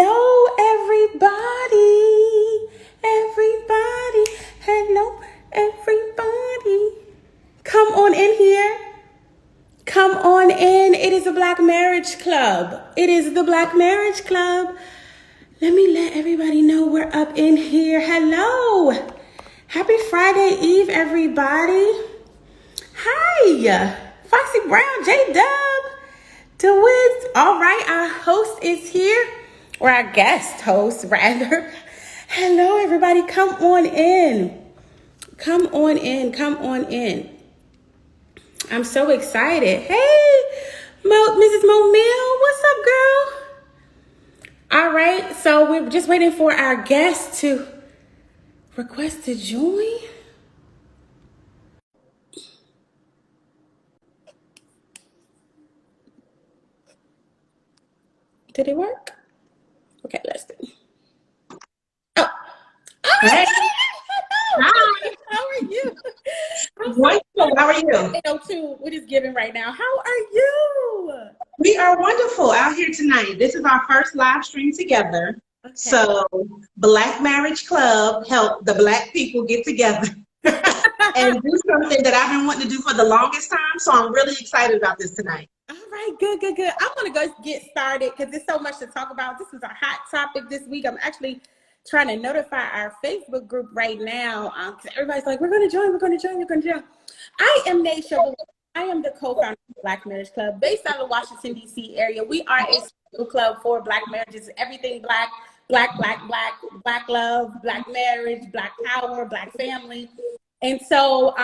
Hello, everybody. Everybody. Hello, everybody. Come on in here. Come on in. It is the Black Marriage Club. It is the Black Marriage Club. Let me let everybody know we're up in here. Hello. Happy Friday Eve, everybody. Hi. Foxy Brown, J-Dub, DeWiz. All right, our host is here. Or our guest host, rather. Hello, everybody. Come on in. Come on in. Come on in. I'm so excited. Hey, Mrs. Momil, what's up, girl? All right, so we're just waiting for our guest to request to join. Did it work? Okay, let's do. Oh, Hey. Hi. How are you? Wonderful. How are you? 802. What is giving right now? How are you? We are wonderful out here tonight. This is our first live stream together. Okay. So Black Marriage Club helped the Black people get together and do something that I've been wanting to do for the longest time. So I'm really excited about this tonight. All right, good. I'm going to go get started because there's so much to talk about. This is a hot topic this week. I'm actually trying to notify our Facebook group right now because everybody's like, we're going to join. I am Naisha. I am the co-founder of the Black Marriage Club based out of the Washington, D.C. area. We are a social club for Black marriages, everything Black love, Black marriage, Black power, Black family. And so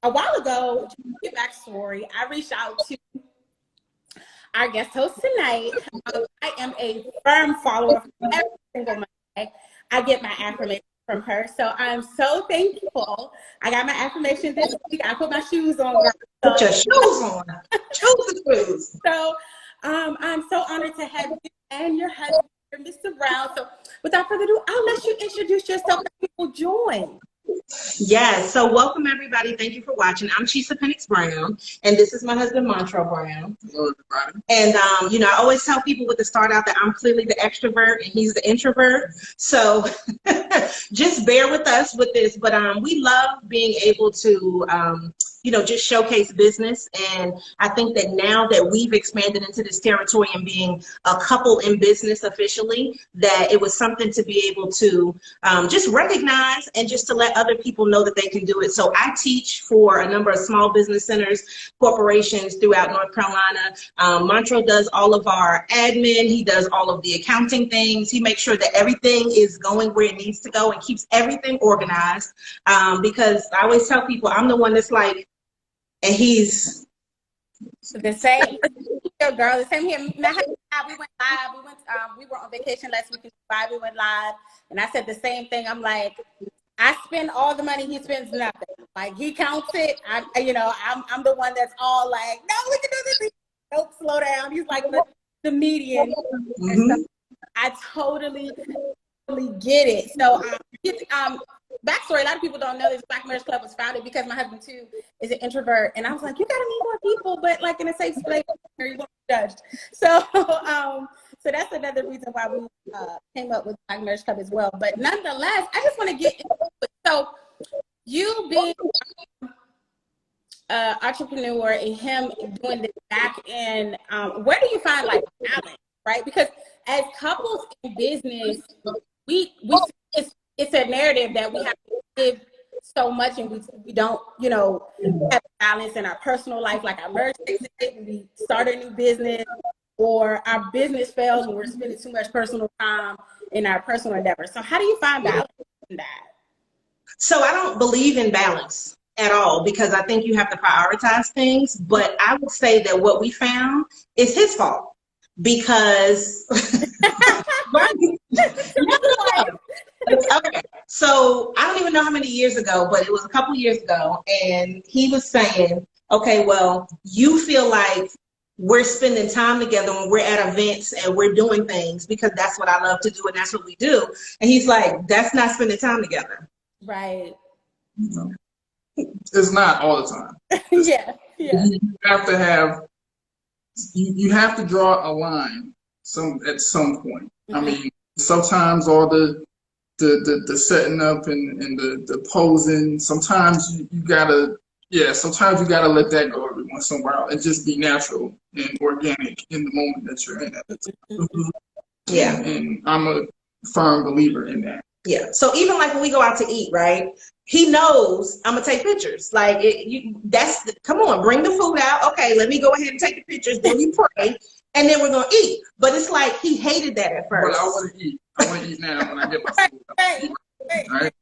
a while ago, to get backstory, I reached out to our guest host tonight. I am a firm follower of every single Monday. I get my affirmation from her. So I'm so thankful. I got my affirmation this week. I put my shoes on. Put your shoes on. Choose the shoes. So I'm so honored to have you and your husband, Mr. Brown. So without further ado, I'll let you introduce yourself and people join. Yes, so welcome everybody. Thank you for watching. I'm Chisa Pennix-Brown, and this is my husband, Montrell Brown. Hello, everybody. And, I always tell people with the start out that I'm clearly the extrovert and he's the introvert. So just bear with us with this. But we love being able to, just showcase business. And I think that now that we've expanded into this territory and being a couple in business officially, that it was something to be able to just recognize and just to let other people know that they can do it. So I teach for a number of small business centers, corporations throughout North Carolina. Montrell does all of our admin. He does all of the accounting things. He makes sure that everything is going where it needs to go and keeps everything organized. Because I always tell people I'm the one that's like, and he's the same here, girl. The same here. We went live. We were on vacation last week in Dubai. We went live, and I said the same thing. I'm like, I spend all the money, he spends nothing. Like he counts it. I'm the one that's all like, no, we can do this. Nope, slow down. He's like the median. mm-hmm. I totally get it. So backstory, a lot of people don't know this Black Marriage Club was founded because my husband too is an introvert, and I was like, you gotta meet more people, but like in a safe place where you won't be judged. So so that's another reason why we came up with Black Marriage Club as well. But nonetheless, I just want to get into it. So you being an entrepreneur and him doing the back end, where do you find like balance, right? Because as couples in business, we it's a narrative that we have to give so much, and we don't, have balance in our personal life, like our marriage takes it when we start a new business, or our business fails when we're spending too much personal time in our personal endeavors. So how do you find balance in that? So I don't believe in balance at all because I think you have to prioritize things. But I would say that what we found is his fault because okay. So I don't even know how many years ago, but it was a couple years ago, and he was saying, okay, well, you feel like we're spending time together when we're at events and we're doing things because that's what I love to do and that's what we do. And he's like, that's not spending time together. Right. It's not all the time. Yeah. You have to have, you have to draw a line at some point. I mean, sometimes all the setting up and the posing, sometimes you gotta, yeah, sometimes you gotta let that go every once in a while and just be natural and organic in the moment that you're in at the time. Yeah. And I'm a firm believer in that. Yeah. So even like when we go out to eat, right? He knows I'm gonna take pictures. Like come on, bring the food out. Okay, let me go ahead and take the pictures. Then you pray, and then we're gonna eat. But it's like he hated that at first. But I want to eat. I want to eat now when I get my food. Right?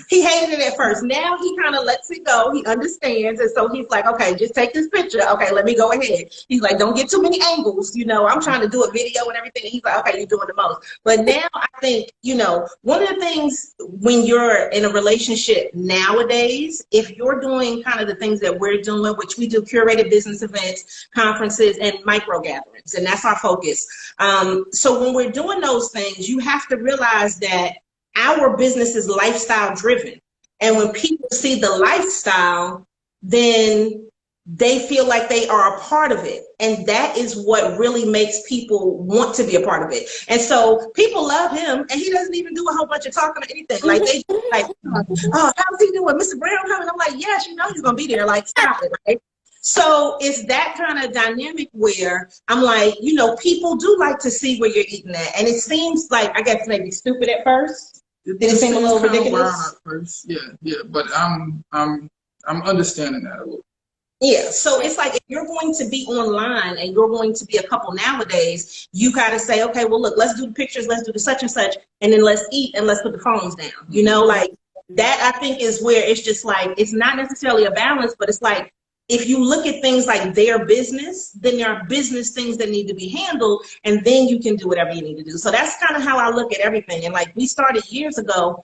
He hated it at first. Now he kind of lets it go. He understands. And so he's like, okay, just take this picture. Okay, let me go ahead. He's like, don't get too many angles. You know, I'm trying to do a video and everything. And he's like, okay, you're doing the most. But now I think, you know, one of the things when you're in a relationship nowadays, if you're doing kind of the things that we're doing, which we do curated business events, conferences, and micro gatherings, and that's our focus. So when we're doing those things, you have to realize that our business is lifestyle driven. And when people see the lifestyle, then they feel like they are a part of it. And that is what really makes people want to be a part of it. And so people love him, and he doesn't even do a whole bunch of talking or anything. Like they like, oh, how's he doing? Mr. Brown coming? I'm like, yes, you know he's gonna be there. Like, stop it, right? So it's that kind of dynamic where I'm like, you know, people do like to see where you're eating at. And it seems like, I guess maybe stupid at first. Did it seem a little ridiculous? At first. Yeah, but I'm understanding that a little. Yeah, so it's like if you're going to be online and you're going to be a couple nowadays, you got to say, okay, well, look, let's do the pictures, let's do the such and such, and then let's eat and let's put the phones down. You know, like that I think is where it's just like, it's not necessarily a balance, but it's like, if you look at things like their business, then there are business things that need to be handled, and then you can do whatever you need to do. So that's kind of how I look at everything. And like we started years ago,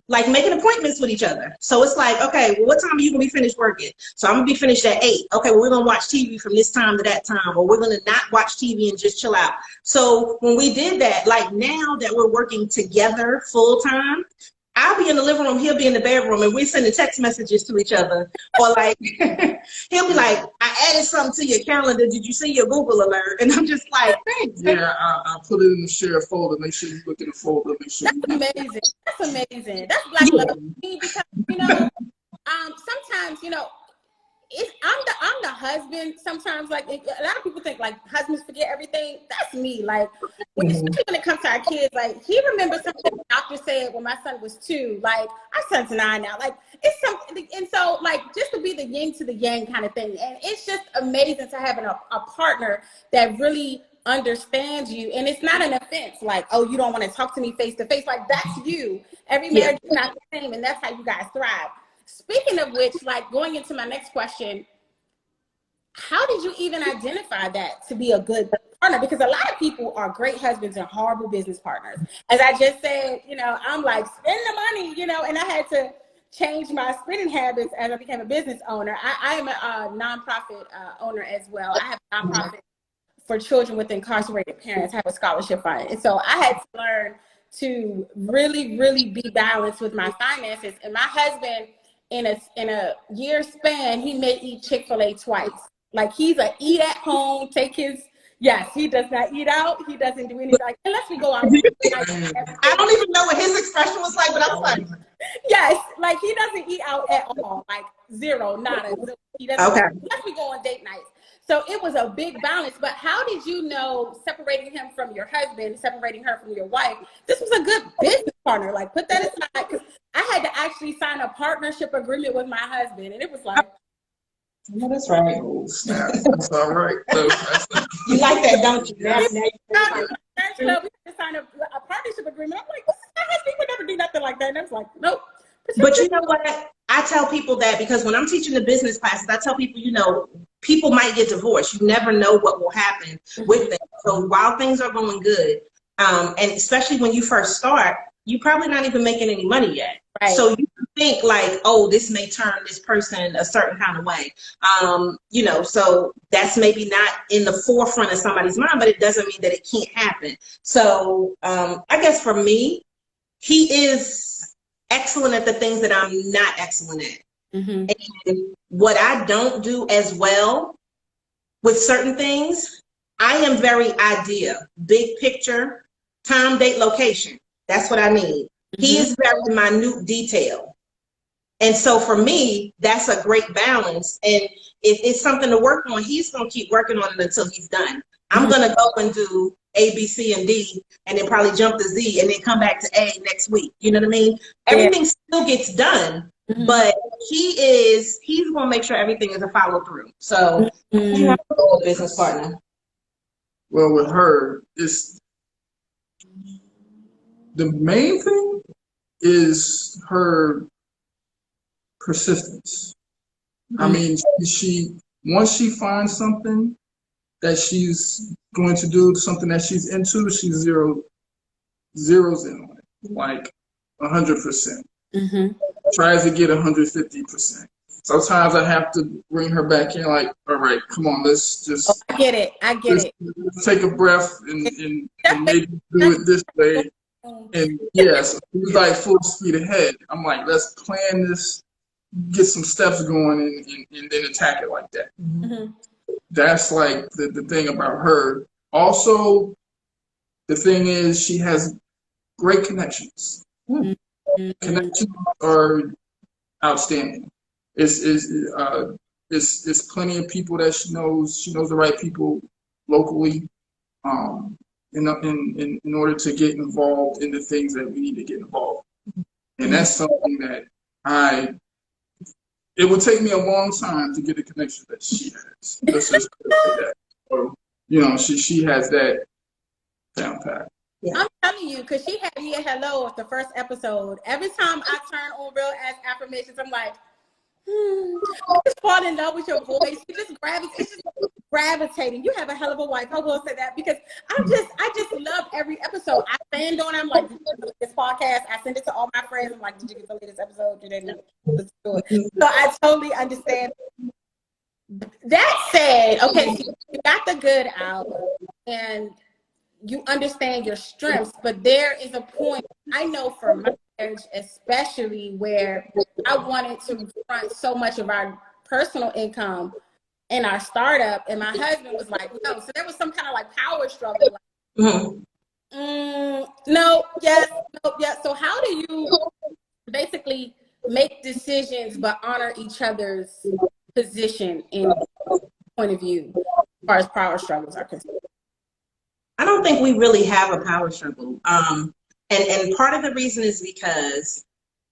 like making appointments with each other. So it's like, okay, well, what time are you gonna be finished working? So I'm gonna be finished at 8. Okay, well, we're gonna watch TV from this time to that time, or we're gonna not watch TV and just chill out. So when we did that, like now that we're working together full time, I'll be in the living room, he'll be in the bedroom, and we're sending text messages to each other. Or like, he'll be like, I added something to your calendar. Did you see your Google alert? And I'm just like, thanks. Yeah, I'll put it in the share folder. Make sure you look in the folder. Make sure. That's amazing. That's amazing. That's black love. Because, you know, sometimes, you know, I'm the husband. Sometimes, like a lot of people think like husbands forget everything. That's me. Like, especially when it comes to our kids, like he remembers something the doctor said when my son was 2. Like our son's 9 now. Like it's something, and so like just to be the yin to the yang kind of thing. And it's just amazing to having a partner that really understands you, and it's not an offense. Like, oh, you don't want to talk to me face to face. Like that's you. Every marriage is not the same, and that's how you guys thrive. Speaking of which, like going into my next question, how did you even identify that to be a good partner? Because a lot of people are great husbands and horrible business partners. As I just said, you know, I'm like, spend the money, you know, and I had to change my spending habits as I became a business owner. I am a nonprofit owner as well. I have a nonprofit for children with incarcerated parents, have a scholarship fund. And so I had to learn to really, really be balanced with my finances. And my husband, in a year span, he may eat Chick-fil-A twice. Like he's a eat at home, take his, yes, he does not eat out. He doesn't do anything like, unless we go out. I don't even know what his expression was like, but I was like, yes, like he doesn't eat out at all, like zero, nada. He doesn't, okay. Unless we go on date nights. So it was a big balance. But how did you know, separating him from your husband, separating her from your wife, this was a good business partner? Like put that aside, because I had to actually sign a partnership agreement with my husband, and it was like, no, that's right. Oh, snap. That's all right. You like that, don't you? Now we had to sign a partnership agreement. I'm like, this is my husband. We would never do nothing like that. And I was like, nope. But you know what? I tell people that because when I'm teaching the business classes, I tell people, you know, people might get divorced. You never know what will happen with them. So while things are going good, and especially when you first start, you're probably not even making any money yet. Right. So you think like, oh, this may turn this person a certain kind of way. You know, so that's maybe not in the forefront of somebody's mind, but it doesn't mean that it can't happen. So I guess for me, he is excellent at the things that I'm not excellent at. And what I don't do as well with certain things, I am very idea, big picture, time, date, location. That's what I need. He is very minute detail. And so for me, that's a great balance. And if it's something to work on, he's going to keep working on it until he's done. I'm going to go and do A, B, C, and D, and then probably jump to Z and then come back to A next week. You know what I mean? Everything still gets done, but he's going to make sure everything is a follow through. So he's a business partner. Well, with her, it's the main thing is her persistence. I mean, she once she finds something that she's going to do, something that she's into, she zeroes in on it, like 100%. Tries to get 150%. Sometimes I have to bring her back in, like, all right, come on, let's just. I get it. Let's take a breath and maybe do it this way. And yes, he's like full speed ahead. I'm like, let's plan this, get some steps going, and then attack it like that. That's like the thing about her. Also, the thing is, she has great connections. Connections are outstanding. It's plenty of people that she knows. She knows the right people locally. In order to get involved in the things that we need to get involved in. And that's something that it would take me a long time to get the connection that she has. Let's just put it like that. So, you know, she has that down pat. Yeah. I'm telling you, because she had me at hello at the first episode. Every time I turn on Real Ass Affirmations, I'm like, I just fall in love with your voice. You just gravitating. You have a hell of a wife. I will say that because I just love every episode. I stand on it. I'm like, this podcast. I send it to all my friends. I'm like, did you get the latest episode? Did they listen to it? So I totally understand. That said, okay, so you got the good out and you understand your strengths, but there is a point, I know for my marriage especially, where I wanted to front so much of our personal income in our startup, and my husband was like, no. So there was some kind of like power struggle. Like, no, yes, no, yes. So how do you basically make decisions but honor each other's position and point of view as far as power struggles are concerned? I don't think we really have a power struggle. And part of the reason is because,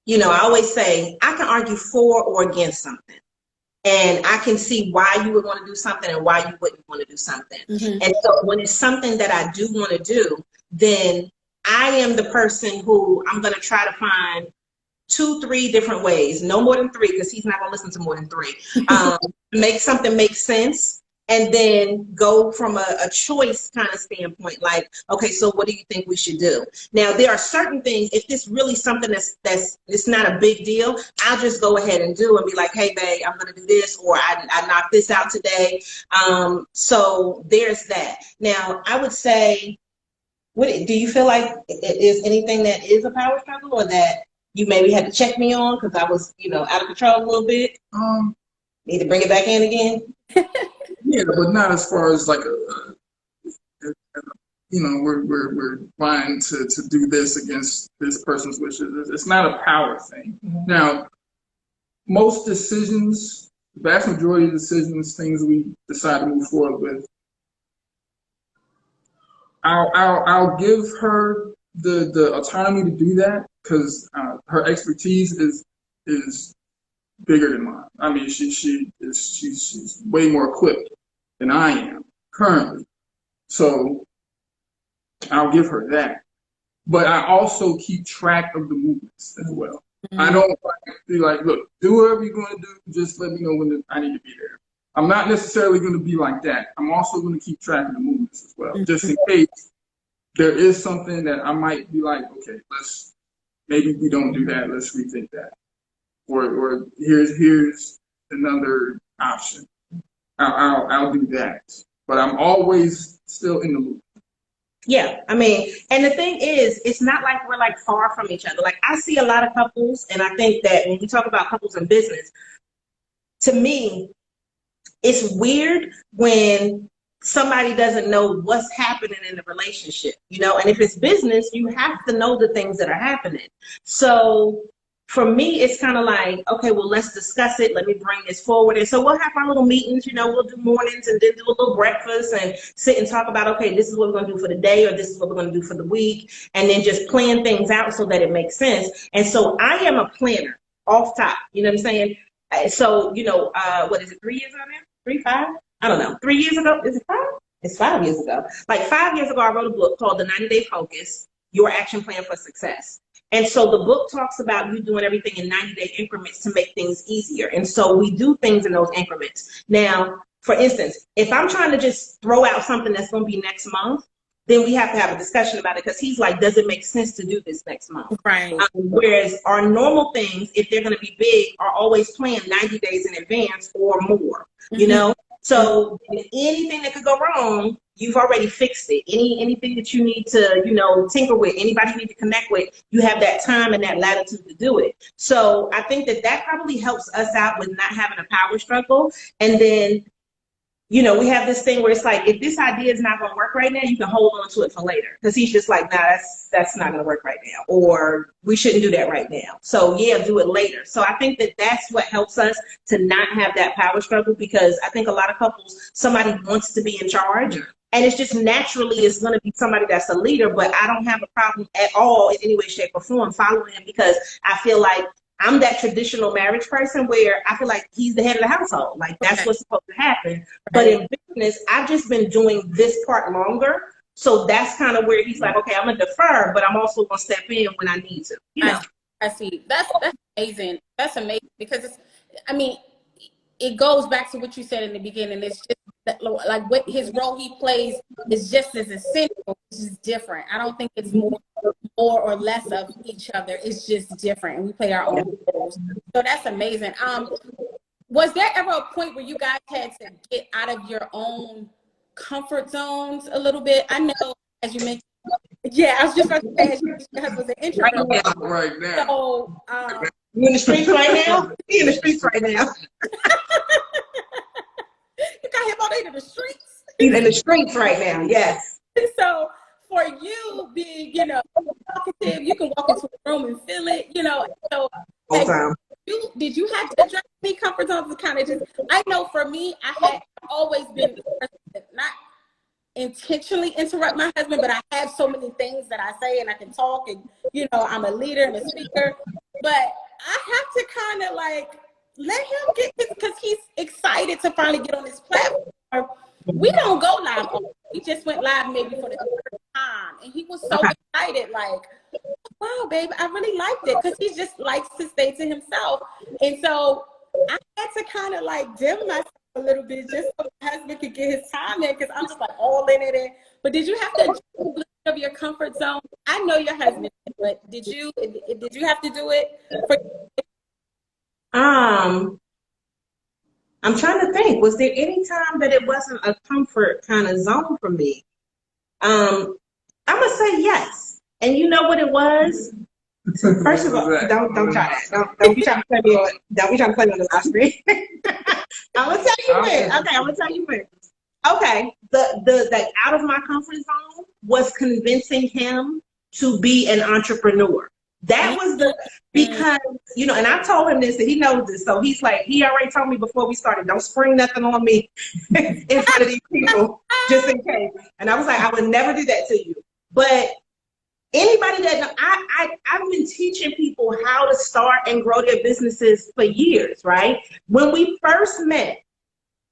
you know, I always say I can argue for or against something. And I can see why you would want to do something and why you wouldn't want to do something. And so when it's something that I do want to do, then I am the person who I'm going to try to find 2-3 different ways, no more than 3, because he's not going to listen to more than 3. Make something make sense. And then go from a choice kind of standpoint, like, okay, so what do you think we should do? Now, there are certain things, if it's really something that's it's not a big deal, I'll just go ahead and do and be like, hey, babe, I'm going to do this, or I knocked this out today. So there's that. Now, I would say, do you feel like is anything that is a power struggle or that you maybe had to check me on because I was, you know, out of control a little bit? Need to bring it back in again? Yeah, but not as far as like you know, we're trying to do this against this person's wishes. It's not a power thing. Now, most decisions, the vast majority of decisions, things we decide to move forward with, I'll give her the autonomy to do that because her expertise is bigger than mine. I mean, she's way more equipped than I am currently. So I'll give her that. But I also keep track of the movements as well. I don't be like, look, do whatever you're going to do. Just let me know when I need to be there. I'm not necessarily going to be like that. I'm also going to keep track of the movements as well, just in case there is something that I might be like, okay, maybe we don't do that. Let's rethink that. Or here's another option. I'll do that, but I'm always still in the loop. Yeah, I mean, and the thing is, it's not like we're like far from each other. Like I see a lot of couples, and I think that when we talk about couples in business, to me, it's weird when somebody doesn't know what's happening in the relationship, you know? And if it's business, you have to know the things that are happening. So for me, it's kind of like, okay, well, let's discuss it. Let me bring this forward. And so we'll have our little meetings, you know, we'll do mornings and then do a little breakfast and sit and talk about, okay, this is what we're going to do for the day, or this is what we're going to do for the week. And then just plan things out so that it makes sense. And so I am a planner off top, you know what I'm saying? So, you know, what is it, 3 years ago now? 3, 5? I don't know. 3 years ago? Is it 5? It's 5 years ago. Like 5 years ago, I wrote a book called The 90-Day Focus, Your Action Plan for Success. And so the book talks about you doing everything in 90-day increments to make things easier. And so we do things in those increments. Now, for instance, if I'm trying to just throw out something that's going to be next month, then we have to have a discussion about it, because he's like, does it make sense to do this next month? Right. Whereas our normal things, if they're going to be big, are always planned 90 days in advance or more, you know? So anything that could go wrong, you've already fixed it. Anything that you need to, you know, tinker with, anybody you need to connect with, you have that time and that latitude to do it. So I think that probably helps us out with not having a power struggle. And then, you know, we have this thing where it's like, if this idea is not going to work right now, you can hold on to it for later. Because he's just like, nah, that's not going to work right now. Or we shouldn't do that right now. So yeah, do it later. So I think that that's what helps us to not have that power struggle, because I think a lot of couples, somebody wants to be in charge. And it's just naturally, it's going to be somebody that's a leader. But I don't have a problem at all in any way, shape, or form following him, because I feel like I'm that traditional marriage person where I feel like he's the head of the household. Like, that's what's supposed to happen. But in business, I've just been doing this part longer. So that's kind of where he's like, okay, I'm going to defer, but I'm also going to step in when I need to. You know? I see. That's amazing. That's amazing, because it's, I mean, it goes back to what you said in the beginning. It's just that, like, what his role he plays is just as essential. It's just different. I don't think it's more or less of each other. It's just different, and we play our own roles. So that's amazing. Was there ever a point where you guys had to get out of your own comfort zones a little bit? I know, as you mentioned, yeah, I was just about to say, as your husband was an introvert. Right now. So, you in the streets right now? He in the streets right now. You got him out into the streets. He's in the streets right now, yes. So for you being, you know, talkative, you can walk into a room and feel it, you know. So did you have to address any comfort zones to kind of just, I know for me, I had always been the person that not intentionally interrupt my husband, but I have so many things that I say, and I can talk, and, you know, I'm a leader and a speaker, but I have to kind of like let him get this, because he's excited to finally get on this platform. We don't go live. We just went live maybe for the third time, and he was so excited, like, wow, babe, I really liked it, because he just likes to stay to himself. And so I had to kind of like dim myself a little bit just so my husband could get his time in, because I'm just like all in it. But did you have to adjust a little bit of your comfort zone? I know your husband, but did you have to do it for? I'm trying to think, was there any time that it wasn't a comfort kind of zone for me? I'm gonna say yes. And you know what it was? First of all, don't try that. Don't be trying to play me on. Don't be trying to play me on the live screen. I'm gonna tell you when. Okay, I'm gonna tell you when. Okay, the out of my comfort zone was convincing him to be an entrepreneur. That was because, you know, and I told him this, and he knows this. So he's like, he already told me before we started, don't spring nothing on me in front of these people, just in case. And I was like, I would never do that to you. But anybody that know, I've been teaching people how to start and grow their businesses for years, right? When we first met,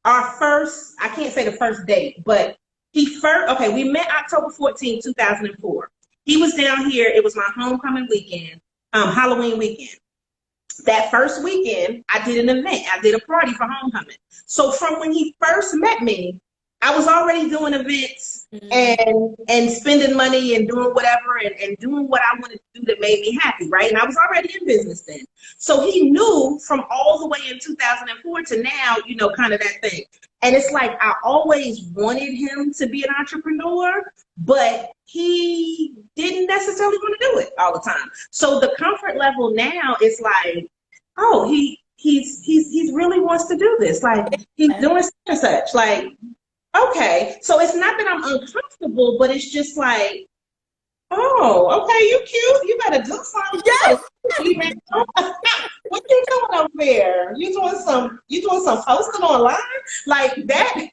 I can't say the first date, but we met October 14, 2004. He was down here. It was my homecoming weekend, Halloween weekend. That first weekend, I did an event. I did a party for homecoming. So from when he first met me, I was already doing events and spending money and doing whatever and doing what I wanted to do that made me happy, right? And I was already in business then. So he knew from all the way in 2004 to now, you know, kind of that thing. And it's like I always wanted him to be an entrepreneur, but he didn't necessarily want to do it all the time. So the comfort level now is like, oh, he really wants to do this. Like, he's doing such and such. Like, Okay, so it's not that I'm uncomfortable, but it's just like, oh, okay, you cute. You better do something. Yes. What you doing over there? You doing some posting online? Like that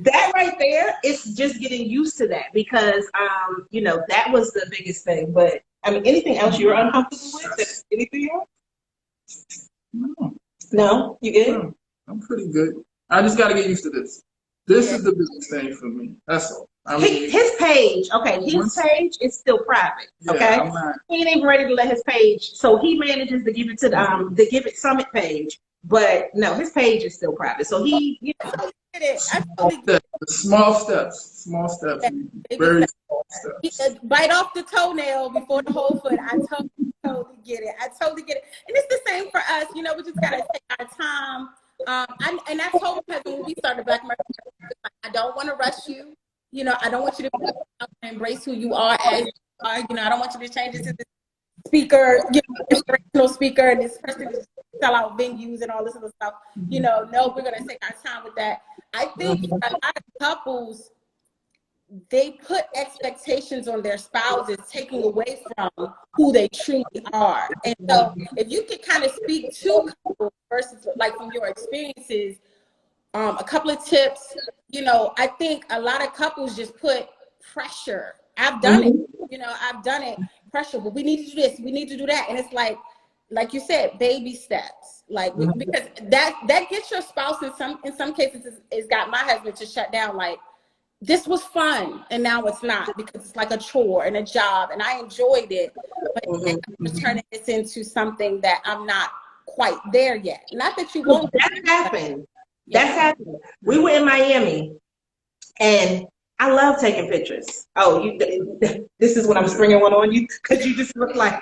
that right there, it's just getting used to that because that was the biggest thing. But I mean anything else you're uncomfortable with? Anything else? No, No? You good? no, I'm pretty good. I just got to get used to this. This is the biggest thing for me. That's all. I mean, His page, okay, his page is still private, okay? I'm not. He ain't even ready to let his page, so he manages to give it to the Give It Summit page, but no, his page is still private. So he, I totally get it. Small steps, very small steps. Bite off the toenail before the whole foot. I totally get it. I totally get it. And it's the same for us. We just gotta take our time. And I told my husband when we started Black American, I don't want to rush you. I don't want you to embrace who you are as you are. I don't want you to change into this speaker, inspirational speaker, and this person to sell out venues and all this other stuff. No, we're gonna take our time with that. I think a lot of couples, they put expectations on their spouses, taking away from who they truly are. And so if you could kind of speak to couples versus like from your experiences, a couple of tips, I think a lot of couples just put pressure. I've done it, I've done it, pressure, but we need to do this, we need to do that. And it's like you said, baby steps, because that gets your spouse in some cases is got my husband to shut down. Like, this was fun and now it's not, because it's like a chore and a job and I enjoyed it, but I'm turning this into something that I'm not quite there yet. Not that you won't. That happened. That's happened. We were in Miami, and I love taking pictures. Oh, this is when I'm springing one on you because you just look like.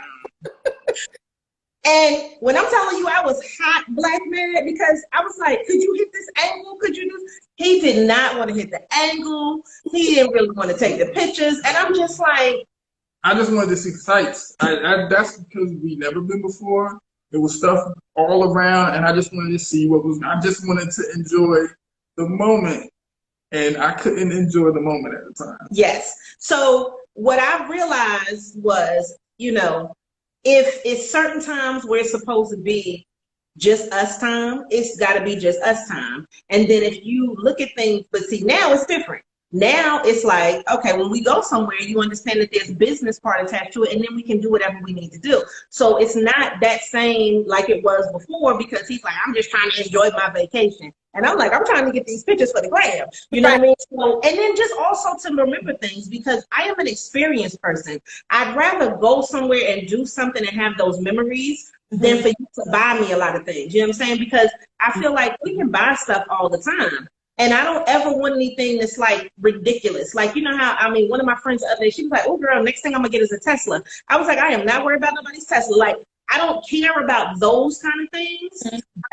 And when I'm telling you, I was hot black man because I was like, could you hit this angle? Could you do? He did not want to hit the angle. He didn't really want to take the pictures, and I'm just like. I just wanted to see sights. That's because we never been before. There was stuff all around, and I just wanted to see what was. I just wanted to enjoy the moment, and I couldn't enjoy the moment at the time. Yes. So what I realized was, if it's certain times where it's supposed to be just us time, it's got to be just us time. And then if you look at things, but see, now it's different. Now it's like, okay, when we go somewhere, you understand that there's business part attached to it, and then we can do whatever we need to do. So it's not that same like it was before, because he's like, I'm just trying to enjoy my vacation. And I'm like, I'm trying to get these pictures for the gram. You know what I mean? So, and then just also to remember things, because I am an experienced person. I'd rather go somewhere and do something and have those memories than for you to buy me a lot of things. You know what I'm saying? Because I feel like we can buy stuff all the time. And I don't ever want anything that's like ridiculous. Like, one of my friends the other day, she was like, oh girl, next thing I'm gonna get is a Tesla. I was like, I am not worried about nobody's Tesla. Like, I don't care about those kind of things.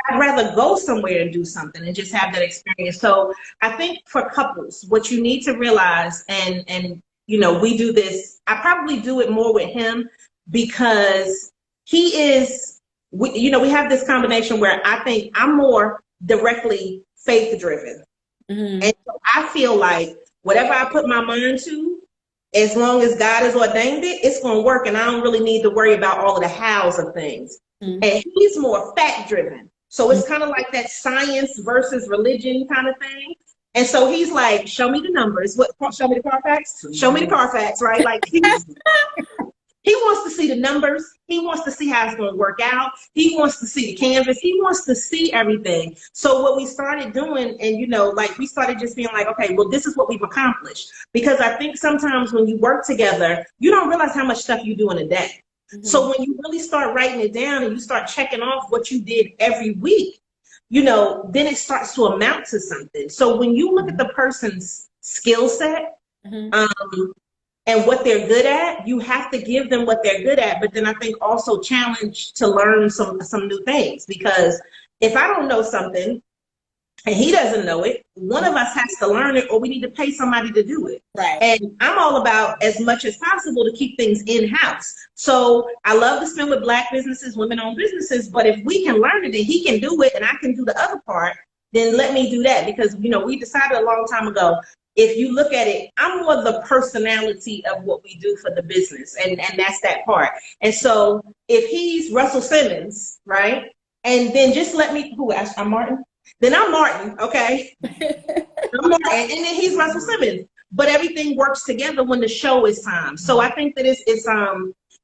I'd rather go somewhere and do something and just have that experience. So I think for couples, what you need to realize, and we do this, I probably do it more with him because he is, we have this combination where I think I'm more directly faith driven. And so I feel like whatever I put my mind to, as long as God has ordained it, it's going to work. And I don't really need to worry about all of the hows of things. And he's more fact driven. So it's kind of like that science versus religion kind of thing. And so he's like, show me the numbers. Show me the Carfax? Show me the Carfax, right? Like he wants to see the numbers. He wants to see how it's going to work out. He wants to see the canvas. He wants to see everything. So what we started doing, and we started just being like, okay, well, this is what we've accomplished. Because I think sometimes when you work together, you don't realize how much stuff you do in a day. So when you really start writing it down and you start checking off what you did every week, then it starts to amount to something. So when you look at the person's skill set, and what they're good at, you have to give them what they're good at, but then I think also challenge to learn some new things. Because if I don't know something and he doesn't know it, one of us has to learn it, or we need to pay somebody to do it. Right. And I'm all about as much as possible to keep things in-house. So I love to spend with Black businesses, women-owned businesses, but if we can learn it and he can do it and I can do the other part, then let me do that. Because, you know, we decided a long time ago, if you look at it, I'm more the personality of what we do for the business. And that's that part. And so if he's Russell Simmons, right? And then just let me, I'm Martin? Then I'm Martin, okay? I'm Martin, and then he's Russell Simmons. But everything works together when the show is time. So I think that it's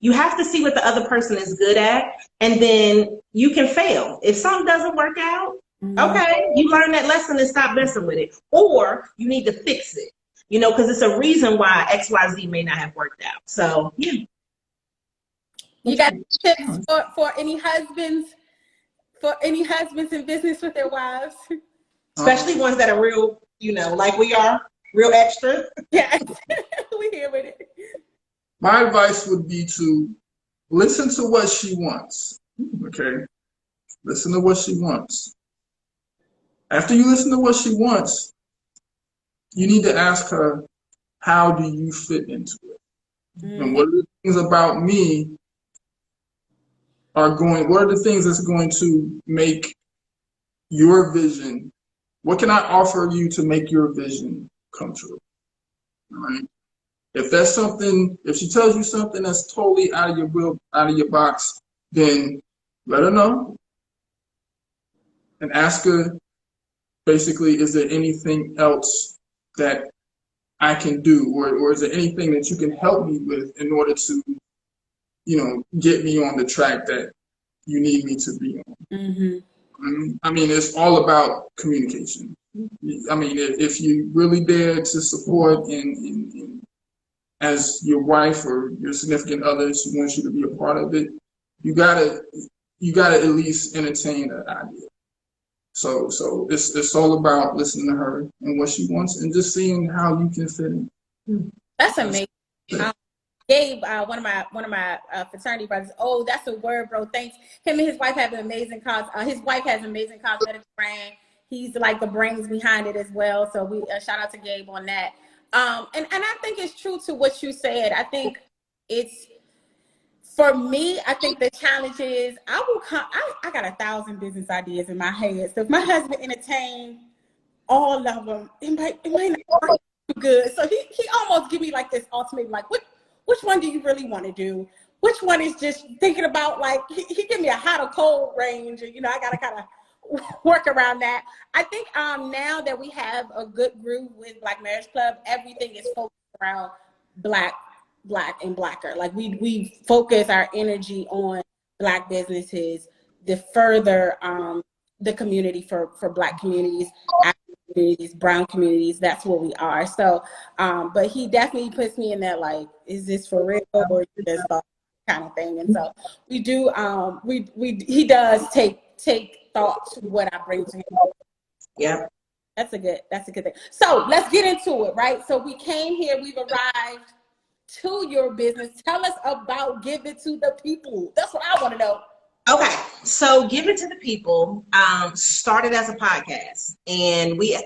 you have to see what the other person is good at, and then you can fail. If something doesn't work out, okay, you learn that lesson and stop messing with it. Or you need to fix it, you know, because it's a reason why XYZ may not have worked out. So, yeah. You got tips for any husbands? For any husbands in business with their wives? Especially ones that are real, you know, like we are, real extra. Yes, we here with it. My advice would be to listen to what she wants. Okay? Listen to what she wants. After you listen to what she wants, you need to ask her, how do you fit into it? And what are the things about me what are the things that's going to make your vision, what can I offer you to make your vision come true? All right? If she tells you something that's totally out of your box, then let her know and ask her, basically, is there anything else that I can do, or is there anything that you can help me with in order to, you know, get me on the track that you need me to be on? I mean, it's all about communication. I mean, if you really dare to support and as your wife or your significant other, she wants you to be a part of it, you gotta at least entertain that idea. So it's all about listening to her and what she wants and just seeing how you can fit in. That's amazing. Gabe, one of my fraternity brothers. Oh, that's a word, bro. Thanks. Him and his wife have an amazing cause. His wife has an amazing cosmetics brand. He's like the brains behind it as well. So we shout out to Gabe on that. And I think it's true to what you said. I think it's, for me, I think the challenge is I got 1,000 business ideas in my head. So if my husband entertained all of them, it might not be good. So he almost give me like this ultimatum, like, which one do you really want to do? Which one is just thinking about, like, he give me a hot or cold range, and, you know, I got to kind of work around that. I think now that we have a good group with Black Marriage Club, everything is focused around black and blacker. Like we focus our energy on Black businesses, the further the community for Black communities, African communities, brown communities. That's where we are. So, but he definitely puts me in that, like, is this for real or just kind of thing? And so we do. He does take thought to what I bring to him. Yeah. That's a good thing. So let's get into it, right? So we came here, we've arrived to your business. Tell us about Give It to the People. That's what I want to know. Okay, so Give It to the People started as a podcast, and we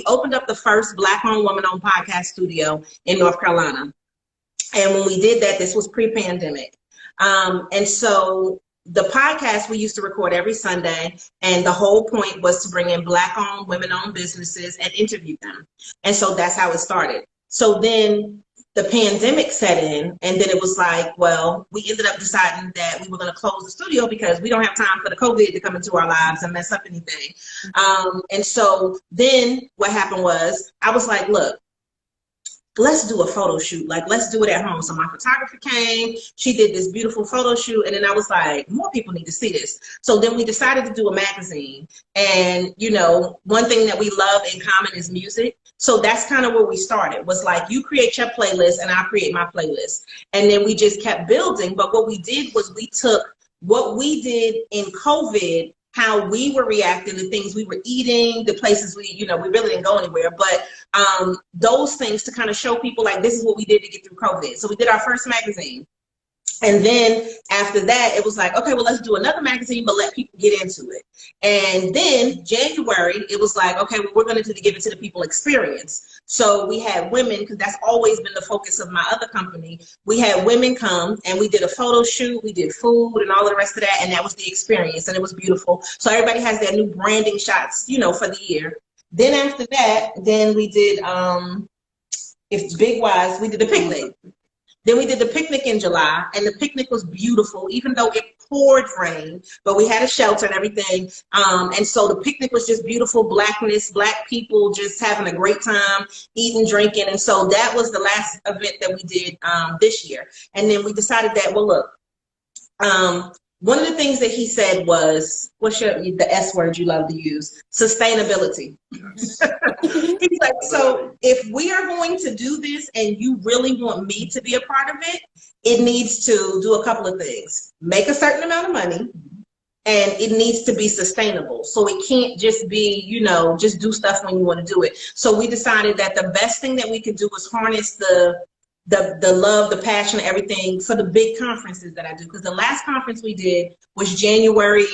opened up the first Black-owned, woman-owned podcast studio in North Carolina. And when we did that, this was pre-pandemic. And so the podcast we used to record every Sunday, and the whole point was to bring in Black-owned, women-owned businesses and interview them. And so that's how it started. So then the pandemic set in, and then it was like, well, we ended up deciding that we were going to close the studio because we don't have time for the COVID to come into our lives and mess up anything. And so then what happened was, I was like, look, let's do a photo shoot. Like, let's do it at home. So my photographer came, she did this beautiful photo shoot. And then I was like, more people need to see this. So then we decided to do a magazine. And, you know, one thing that we love in common is music. So that's kind of where we started, was like, you create your playlist and I'll create my playlist. And then we just kept building. But what we did was we took what we did in COVID, how we were reacting to things we were eating, the places we really didn't go anywhere, but those things to kind of show people, like, this is what we did to get through COVID. So we did our first magazine. And then after that, it was like, okay, well, let's do another magazine, but let people get into it. And then January, it was like, okay, well, we're going to do the Give It to the People experience. So we had women, because that's always been the focus of my other company. We had women come and we did a photo shoot, we did food and all of the rest of that. And that was the experience. And it was beautiful. So everybody has their new branding shots, you know, for the year. Then after that, then we did, if Big Wise, we did the picnic. Then we did the picnic in July, and the picnic was beautiful, even though it poured rain, but we had a shelter and everything. And so the picnic was just beautiful, blackness, Black people just having a great time, eating, drinking. And so that was the last event that we did this year. And then we decided that, well, look, one of the things that he said was, the S word you love to use? Sustainability. He's like, so if we are going to do this and you really want me to be a part of it, it needs to do a couple of things. Make a certain amount of money, and it needs to be sustainable. So it can't just be, you know, just do stuff when you want to do it. So we decided that the best thing that we could do was harness the love, the passion, everything for the big conferences that I do. Because the last conference we did was January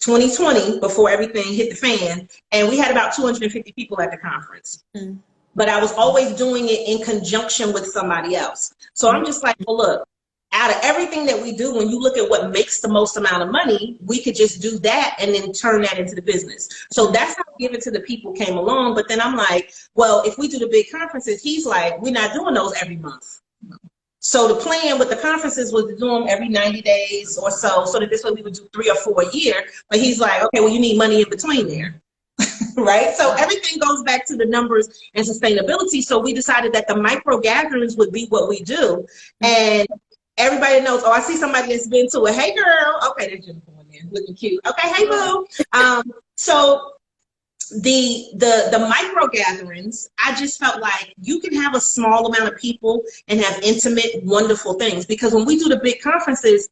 2020, before everything hit the fan. And we had about 250 people at the conference. Mm. But I was always doing it in conjunction with somebody else. So I'm just like, well, look, out of everything that we do, when you look at what makes the most amount of money, we could just do that and then turn that into the business. So that's how Give It to the People came along. But then I'm like, well, if we do the big conferences, he's like, we're not doing those every month. So the plan with the conferences was to do them every 90 days or so that this way we would do 3 or 4 a year. But he's like, okay, well, you need money in between there. Right? So everything goes back to the numbers and sustainability. So we decided that the micro gatherings would be what we do. And everybody knows, oh, I see somebody that's been to a, hey girl, okay, there's Jennifer in there, looking cute. Okay, hey boo. So the micro gatherings, I just felt like you can have a small amount of people and have intimate, wonderful things. Because when we do the big conferences,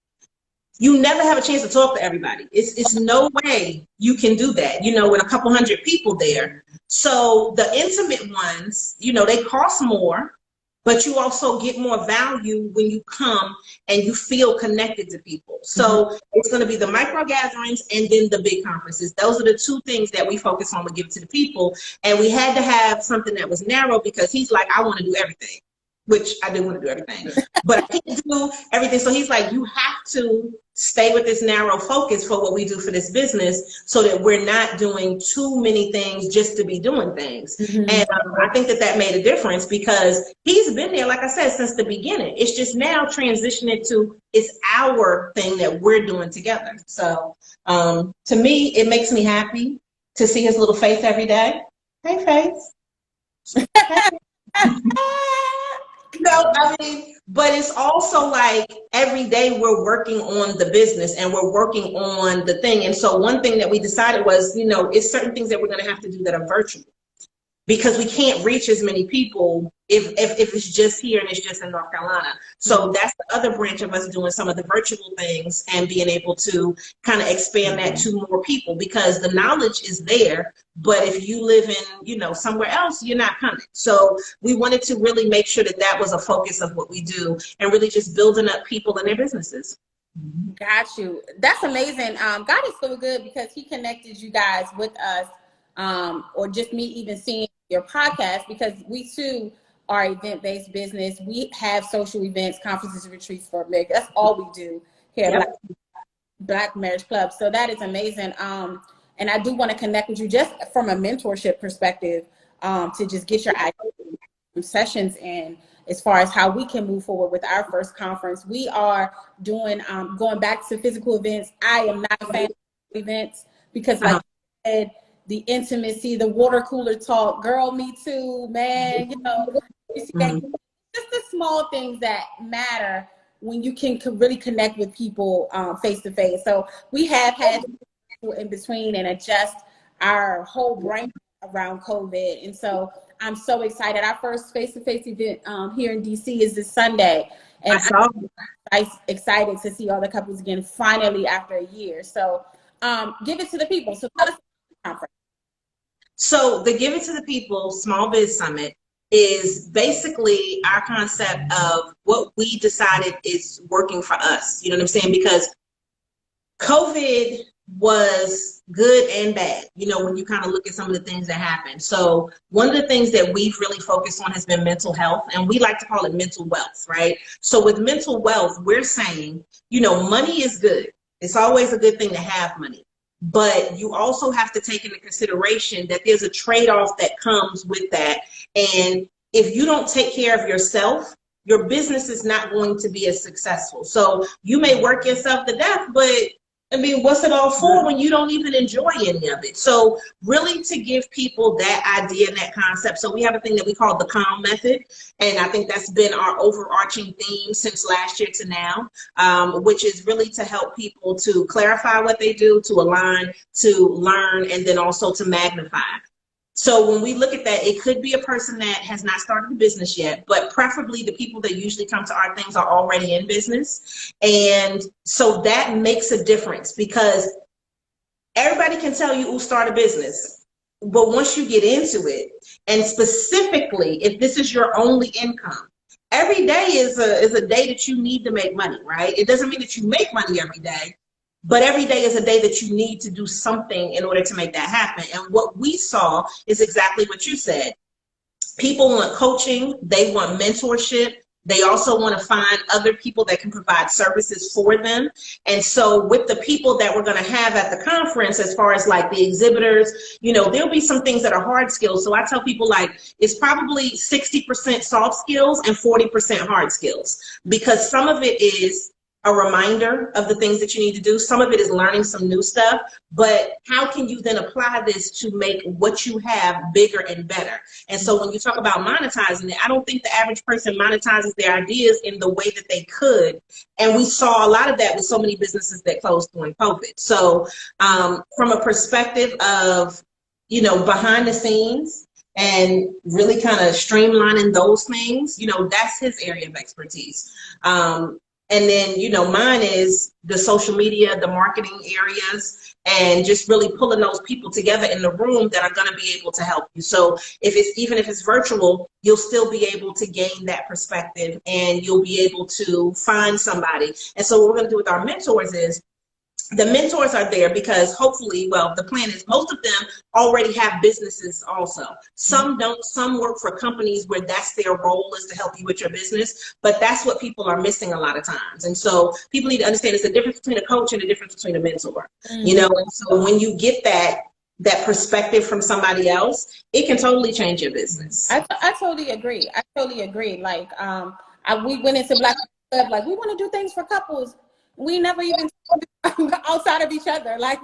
you never have a chance to talk to everybody. It's no way you can do that, you know, with a couple hundred people there. So the intimate ones, you know, they cost more, but you also get more value when you come and you feel connected to people. So it's going to be the micro gatherings and then the big conferences. Those are the two things that we focus on with Give It to the People. And we had to have something that was narrow because he's like, I want to do everything, which I do want to do everything, but I can't do everything. So he's like, you have to stay with this narrow focus for what we do for this business so that we're not doing too many things just to be doing things. And I think that made a difference because he's been there, like I said, since the beginning. It's just now transitioning to it's our thing that we're doing together. So to me, it makes me happy to see his little face every day. Hey, face. No, I mean, but it's also like every day we're working on the business and we're working on the thing. And so one thing that we decided was, you know, it's certain things that we're going to have to do that are virtual because we can't reach as many people if it's just here and it's just in North Carolina. So that's the other branch of us doing some of the virtual things and being able to kind of expand that to more people because the knowledge is there. But if you live in, you know, somewhere else, you're not coming. So we wanted to really make sure that was a focus of what we do and really just building up people and their businesses. Got you. That's amazing. God is so good because he connected you guys with us or just me even seeing your podcast because we too are event-based business. We have social events, conferences, retreats for America. That's all we do here at Black Marriage Club. So that is amazing. And I do want to connect with you just from a mentorship perspective to just get your sessions in as far as how we can move forward with our first conference. We are doing, going back to physical events. I am not a fan of events because like you said, the intimacy, the water cooler talk, girl, me too, man, you know, you see that, just the small things that matter when you can really connect with people face to face. So we have had in between and adjust our whole brain around COVID. And so I'm so excited. Our first face-to-face event here in DC is this Sunday. And I'm excited to see all the couples again, finally after a year. So Give It to the People. So tell us about the conference. So the Give It to the People Small Biz Summit is basically our concept of what we decided is working for us. You know what I'm saying? Because COVID was good and bad, you know, when you kind of look at some of the things that happened. So one of the things that we've really focused on has been mental health, and we like to call it mental wealth, right? So with mental wealth, we're saying, you know, money is good. It's always a good thing to have money. But you also have to take into consideration that there's a trade-off that comes with that. And if you don't take care of yourself, your business is not going to be as successful. So you may work yourself to death, but I mean, what's it all for when you don't even enjoy any of it? So really to give people that idea and that concept. So we have a thing that we call the CALM method. And I think that's been our overarching theme since last year to now, which is really to help people to clarify what they do, to align, to learn, and then also to magnify. So when we look at that, it could be a person that has not started a business yet, but preferably the people that usually come to our things are already in business. And so that makes a difference, because everybody can tell you, start a business. But once you get into it, and specifically if this is your only income, every day is a day that you need to make money, right? It doesn't mean that you make money every day, but every day is a day that you need to do something in order to make that happen. And what we saw is exactly what you said. People want coaching. They want mentorship. They also want to find other people that can provide services for them. And so with the people that we're going to have at the conference, as far as like the exhibitors, you know, there'll be some things that are hard skills. So I tell people, like, it's probably 60% soft skills and 40% hard skills, because some of it is a reminder of the things that you need to do. Some of it is learning some new stuff, but how can you then apply this to make what you have bigger and better? And so when you talk about monetizing it, I don't think the average person monetizes their ideas in the way that they could. And we saw a lot of that with so many businesses that closed during COVID. So from a perspective of, you know, behind the scenes and really kind of streamlining those things, you know, that's his area of expertise. And then, you know, mine is the social media, the marketing areas, and just really pulling those people together in the room that are going to be able to help you. So even if it's virtual, you'll still be able to gain that perspective, and you'll be able to find somebody. And so what we're going to do with our mentors is, the mentors are there because hopefully, well, the plan is most of them already have businesses also. Some don't, some work for companies where that's their role, is to help you with your business, but that's what people are missing a lot of times. And so people need to understand there's a difference between a coach and a difference between a mentor, you know? And so when you get that perspective from somebody else, it can totally change your business. I totally agree. I totally agree. Like, we went into Black Club, like, we want to do things for couples. We never even outside of each other. Like,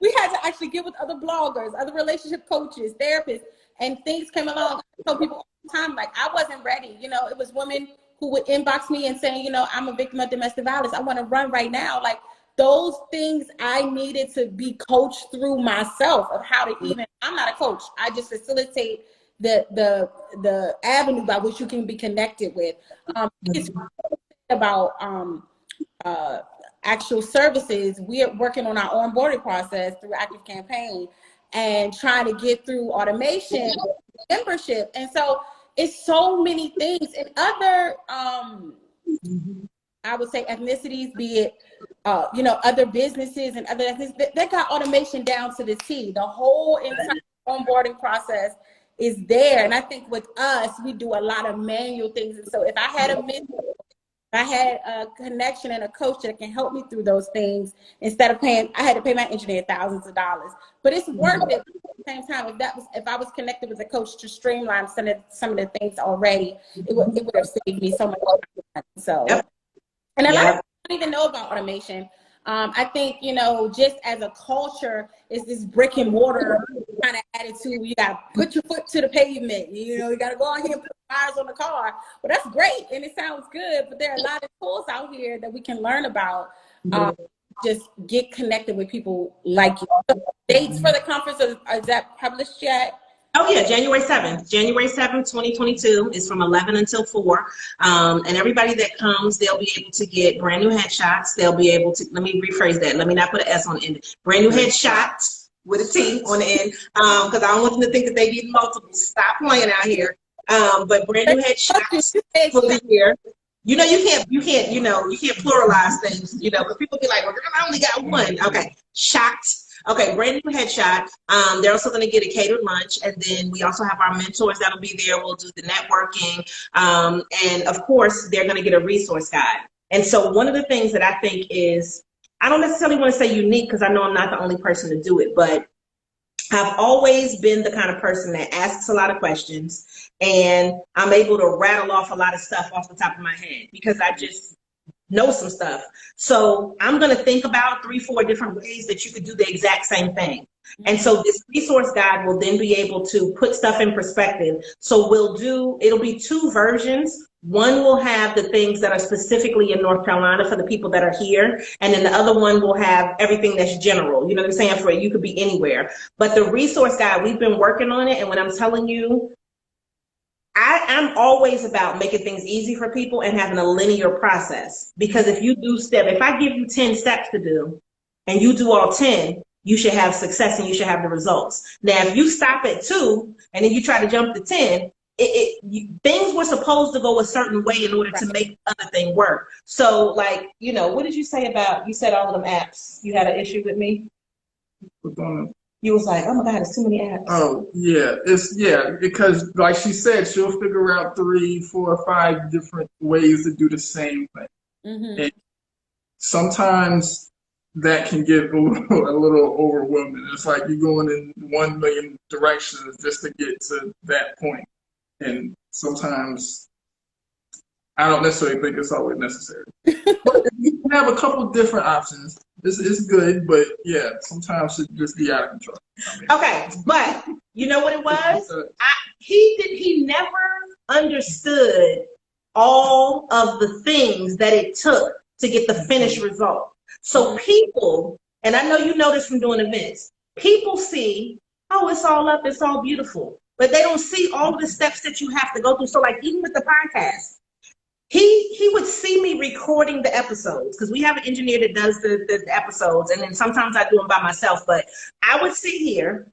we had to actually get with other bloggers, other relationship coaches, therapists, and things came along. I tell people all the time, like, I wasn't ready. You know, it was women who would inbox me and saying, you know, I'm a victim of domestic violence. I want to run right now. Like, those things I needed to be coached through myself of how to even, I'm not a coach. I just facilitate the avenue by which you can be connected with. It's about actual services. We are working on our onboarding process through Active Campaign and trying to get through automation, membership. And so it's so many things. And other, I would say ethnicities, be it, you know, other businesses and other ethnicities, they got automation down to the T. The whole entire onboarding process is there. And I think with us, we do a lot of manual things. And so if I had a mentor, I had a connection and a coach that can help me through those things, instead of paying, I had to pay my engineer thousands of dollars, but it's worth it. At the same time, if I was connected with a coach to streamline some of the things already, it would have saved me so much time. So, and a lot of people don't even know about automation. I think, you know, just as a culture, is this brick and mortar kind of attitude. You got to put your foot to the pavement. You know, you got to go out here and put tires on the car. Well, that's great, and it sounds good, but there are a lot of tools out here that we can learn about. Just get connected with people like you. So dates for the conference, is that published yet? Oh yeah, January 7th. January 7th, 2022 is from 11 until 4. And everybody that comes, they'll be able to get brand new headshots. They'll be able to, let me rephrase that. Let me not put an S on the end. Brand new headshots with a T on the end. Because I don't want them to think that they need multiple. Stop playing out here. But brand new headshots for the year. You can't pluralize things, because people be like, well, girl, I only got one. Okay, shots. Okay, brand new headshot. They're also going to get a catered lunch, and then we also have our mentors that'll be there. We'll do the networking, and of course, they're going to get a resource guide. And so, one of the things that I think is, I don't necessarily want to say unique because I know I'm not the only person to do it, but I've always been the kind of person that asks a lot of questions, and I'm able to rattle off a lot of stuff off the top of my head because I just know some stuff. So I'm going to think about 3-4 different ways that you could do the exact same thing. And so this resource guide will then be able to put stuff in perspective. So it'll be 2 versions. One will have the things that are specifically in North Carolina for the people that are here. And then the other one will have everything that's general. You know what I'm saying? For you could be anywhere. But the resource guide, we've been working on it. And when I'm telling you, I'm always about making things easy for people and having a linear process. Because if I give you 10 steps to do and you do all 10, you should have success and you should have the results. Now, if you stop at 2 and then you try to jump to 10, things were supposed to go a certain way in order to make the other thing work. So, like, what did you say about, you said all of them apps, you had an issue with me? You was like, oh my God, it's too many apps. Oh, yeah. Because like she said, she'll figure out 3, 4, 5 different ways to do the same thing. Mm-hmm. And sometimes that can get a little overwhelming. It's like you're going in 1 million directions just to get to that point. And sometimes I don't necessarily think it's always necessary. But you can have a couple different options. It's good, but yeah, sometimes it just be out of control. Okay, but you know what it was? He never understood all of the things that it took to get the finished result. So people, and I know you know this from doing events, people see, oh, it's all up, it's all beautiful, but they don't see all of the steps that you have to go through. So like even with the podcast, he would see me recording the episodes because we have an engineer that does the episodes, and then sometimes I do them by myself, but I would sit here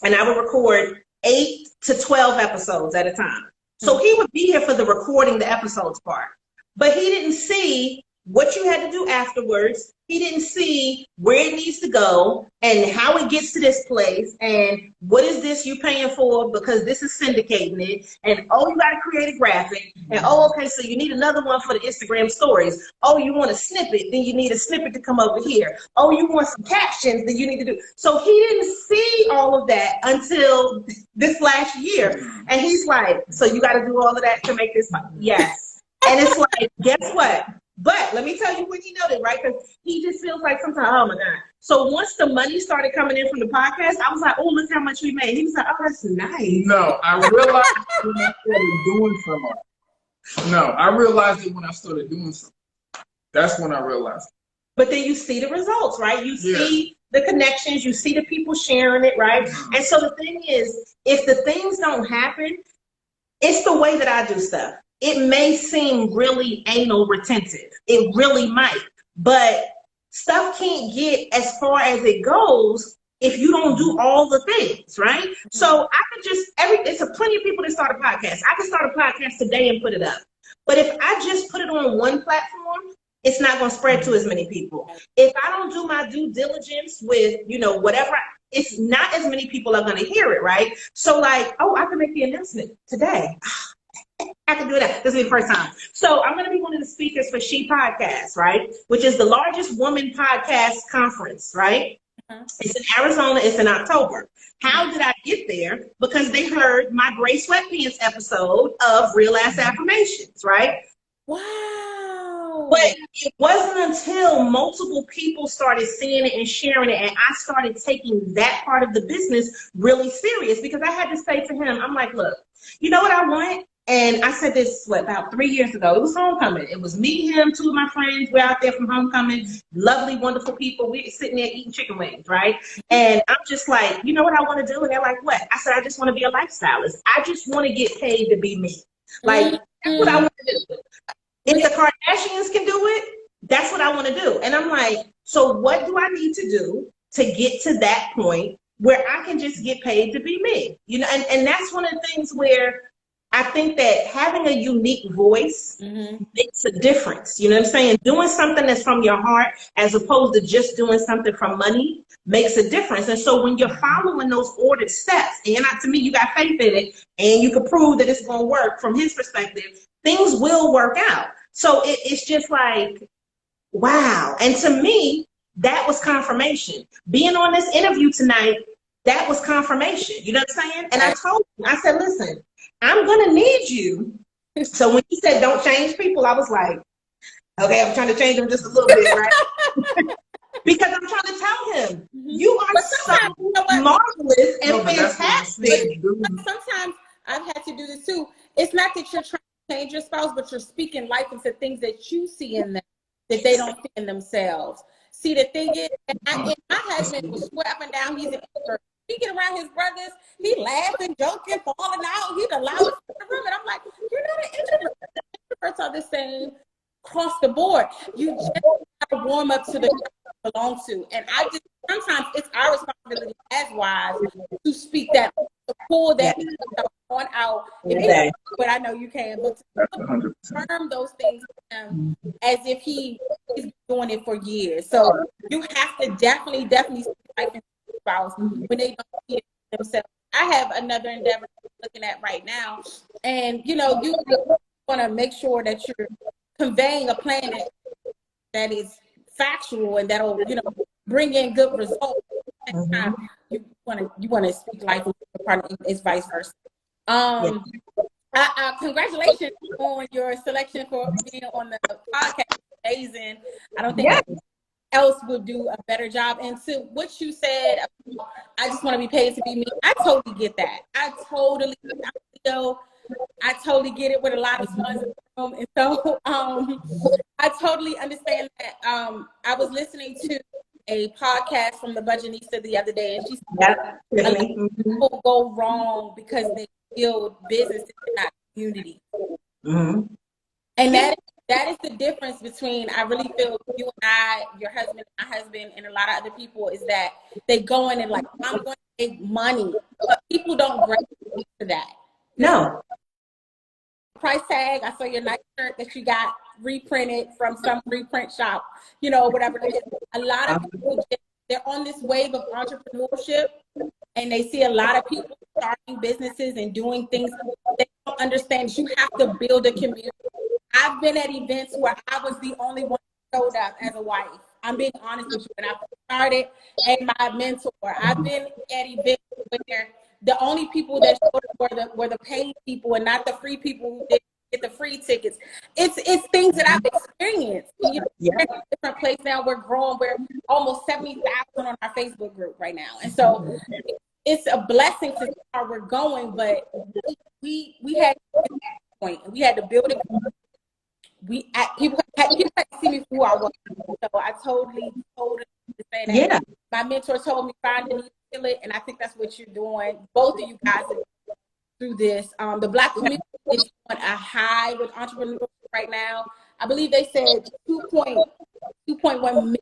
and I would record 8 to 12 episodes at a time. So he would be here for the recording the episodes part, but he didn't see what you had to do afterwards. He didn't see where it needs to go and how it gets to this place and what is this you paying for because this is syndicating it. And oh, you got to create a graphic. And oh, okay, so you need another one for the Instagram stories. Oh, you want a snippet, then you need a snippet to come over here. Oh, you want some captions, then you need to do. So he didn't see all of that until this last year. And he's like, so you got to do all of that to make this fun? Yes. And it's like, guess what? But let me tell you when he noted, right? Because he just feels like sometimes, oh my God. So once the money started coming in from the podcast, I was like, oh, look how much we made. He was like, oh, that's nice. No, I realized when I started doing something. No, I realized it when I started doing something. That's when I realized. But then you see the results, right? You see the connections, you see the people sharing it, right? And so the thing is, if the things don't happen, it's the way that I do stuff. It may seem really anal retentive. It really might. But stuff can't get as far as it goes if you don't do all the things, right? So I could just, it's a plenty of people that start a podcast. I could start a podcast today and put it up. But if I just put it on one platform, it's not going to spread to as many people. If I don't do my due diligence with, whatever, it's not as many people are going to hear it, right? So like, oh, I can make the announcement today. I can do that. This will be the first time. So I'm going to be one of the speakers for She Podcast, right? Which is the largest woman podcast conference, right? It's in Arizona. It's in October. How did I get there? Because they heard my Gray Sweatpants episode of Real Ass Affirmations, right? Wow. But it wasn't until multiple people started seeing it and sharing it, and I started taking that part of the business really serious because I had to say to him, I'm like, look, you know what I want? And I said this, about 3 years ago. It was homecoming. It was me, him, 2 of my friends. We're out there from homecoming. Lovely, wonderful people. We're sitting there eating chicken wings, right? And I'm just like, you know what I want to do? And they're like, what? I said, I just want to be a lifestylist. I just want to get paid to be me. Like, that's what I want to do. If the Kardashians can do it, that's what I want to do. And I'm like, so what do I need to do to get to that point where I can just get paid to be me? And that's one of the things where I think that having a unique voice makes a difference. You know what I'm saying? Doing something that's from your heart as opposed to just doing something from money makes a difference. And so when you're following those ordered steps, and to me, you got faith in it, and you can prove that it's going to work from his perspective, things will work out. So it's just like, wow. And to me, that was confirmation. Being on this interview tonight, that was confirmation. You know what I'm saying? And I told him, I said, listen, I'm going to need you. So when he said don't change people, I was like, okay, I'm trying to change them just a little bit, right? Because I'm trying to tell him, you are so marvelous and fantastic. Sometimes I've had to do this too. It's not that you're trying to change your spouse, but you're speaking life into things that you see in them that they don't see in themselves. See, the thing is, and my husband was swearing down. He's an introvert. He get around his brothers, he laughing, joking, falling out. He the loudest in the room, and I'm like, you're not an introvert. Introverts are the same across the board. You just got to warm up to the you belong to, and I just sometimes it's our responsibility as wives to speak that, to pull that on out. If but I know you can, but to confirm those things to him as if he's been doing it for years. So you have to definitely speak life into your spouse when they don't see it themselves. I have another endeavor I'm looking at right now, and you want to make sure that you're conveying a plan that is factual and that'll bring in good results. Next time you want to speak life into your partner, it's vice versa. Congratulations on your selection for being on the podcast. Amazing. I don't think anyone else would do a better job. And to what you said, I just want to be paid to be me. I totally get that. I totally get it with a lot of smiles in the room. And so I totally understand that. I was listening to a podcast from the Budgetnista the other day, and she said a lot of people go wrong because they build businesses and not community. And that is the difference between, I really feel, you and I, your husband, my husband, and a lot of other people, is that they go in and like, I'm going to make money, but people don't gravitate to that. No. Price tag, I saw your nice shirt that you got reprinted from some reprint shop, whatever it is. A lot of people, they're on this wave of entrepreneurship, and they see a lot of people starting businesses and doing things. They don't understand you have to build a community. I've been at events where I was the only one who showed up as a wife. I'm being honest with you. When I started, and my mentor, I've been at events where the only people that showed up were the paid people and not the free people who didn't get the free tickets. It's things that I've experienced. We're in a different place now. We're growing. We're almost 70,000 on our Facebook group right now, and so it's a blessing to see how we're going. But we had to get to that point, and we had to build it. People had to see me for who I was. So I totally understand that. Yeah. My mentor told me find a need, feel it, and I think that's what you're doing. Both of you guys are through this. The Black community is on a high with entrepreneurship right now. I believe they said 2.1 million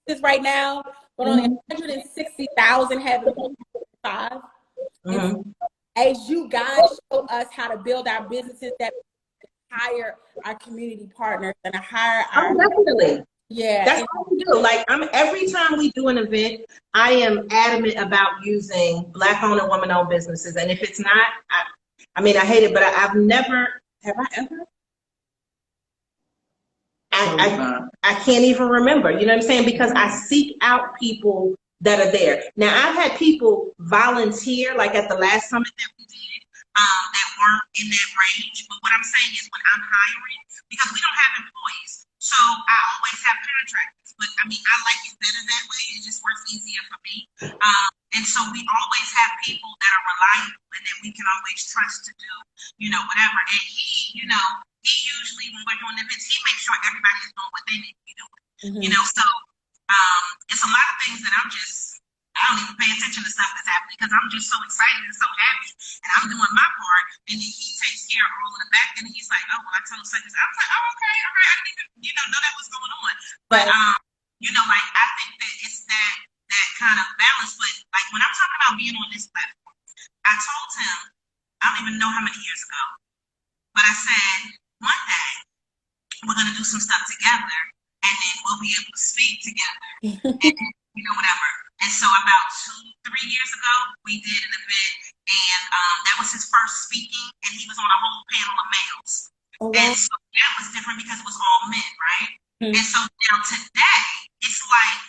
is right now, but only 160,000 have it. As you guys show us how to build our businesses, that hire our community partners and hire our definitely. Yeah. That's what we do. Like every time we do an event, I am adamant about using Black-owned and woman-owned businesses. And if it's not, I hate it, but I've never, have I ever? I can't even remember, you know what I'm saying? Because I seek out people that are there. Now, I've had people volunteer, like at the last summit that we did, that weren't in that range. But what I'm saying is when I'm hiring, because we don't have employees, so I always have contractors. But I like it better that way. It just works easier for me. And so we always have people that are reliable and that we can always trust to do, whatever. And he usually, when we're doing events, he makes sure everybody is doing what they need to be doing. So it's a lot of things that I don't even pay attention to stuff that's happening because I'm just so excited and so happy, and I'm doing my part, and then he takes care of all of the back, and he's like, oh, well, I told such and such. I was like, oh, okay, all right, I didn't even, know that was going on. But, I think that it's that kind of balance, but like when I'm talking about being on this platform, I told him, I don't even know how many years ago. But I said, one day, we're going to do some stuff together, and then we'll be able to speak together, and, whatever. And so about 2-3 years ago, we did an event, and that was his first speaking, and he was on a whole panel of males. Oh, wow. And so that was different because it was all men, right? Mm-hmm. And so now today, it's like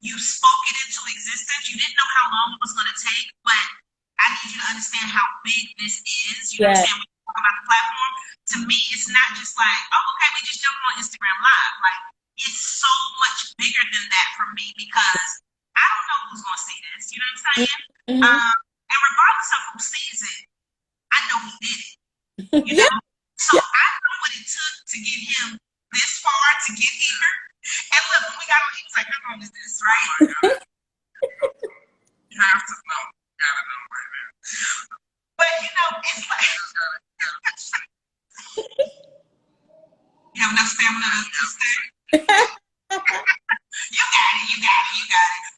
you spoke it into existence. You didn't know how long it was going to take, but I need you to understand how big this is. You understand when you talk about the platform? To me, it's not just like, oh, okay, we just jumped on Instagram Live. Like, it's so much bigger than that for me because I don't know who's going to see this. You know what I'm saying? Mm-hmm. And regardless of who sees it, I know he did it. You know? So I know what it took to get him this far to get here. And look, when we got on, he was like, how long is this, right? You have to know. You gotta know right now. But, it's like... You have enough stamina to stay? You got it.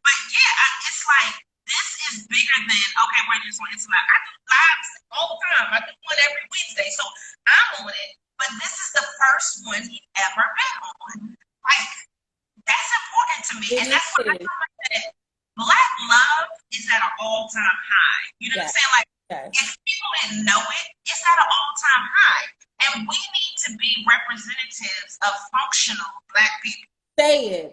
But yeah, it's like, this is bigger than, okay, we're just on Instagram. I do lives all the time. I do one every Wednesday. So I'm on it. But this is the first one he's ever been on. Like, that's important to me. And that's what I said. Black love is at an all-time high. You know what I'm saying? Like, if people didn't know it, it's at an all-time high. And we need to be representatives of functional Black people. Say it.